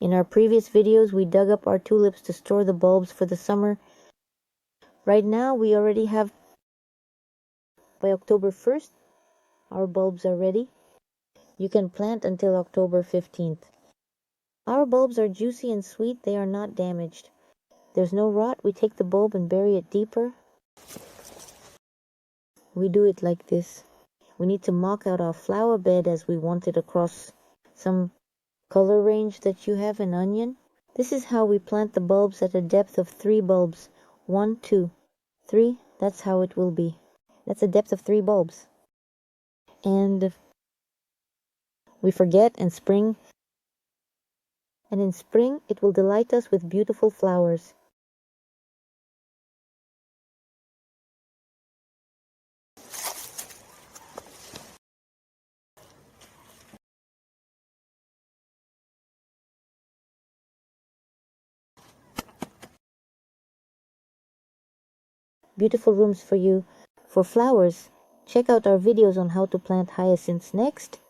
In our previous videos, we dug up our tulips to store the bulbs for the summer. Right now, we already have, by October 1st, our bulbs are ready. You can plant until October 15th. Our bulbs are juicy and sweet. They are not damaged. There's no rot. We take the bulb and bury it deeper. We do it like this. We need to mark out our flower bed as we want it across some color range that you have in onion. This is how we plant the bulbs at a depth of 3 bulbs. 1, 2, 3. That's how it will be. That's a depth of 3 bulbs. And we forget in spring. And in spring, it will delight us with beautiful flowers. Beautiful rooms for you. For flowers, check out our videos on how to plant hyacinths next.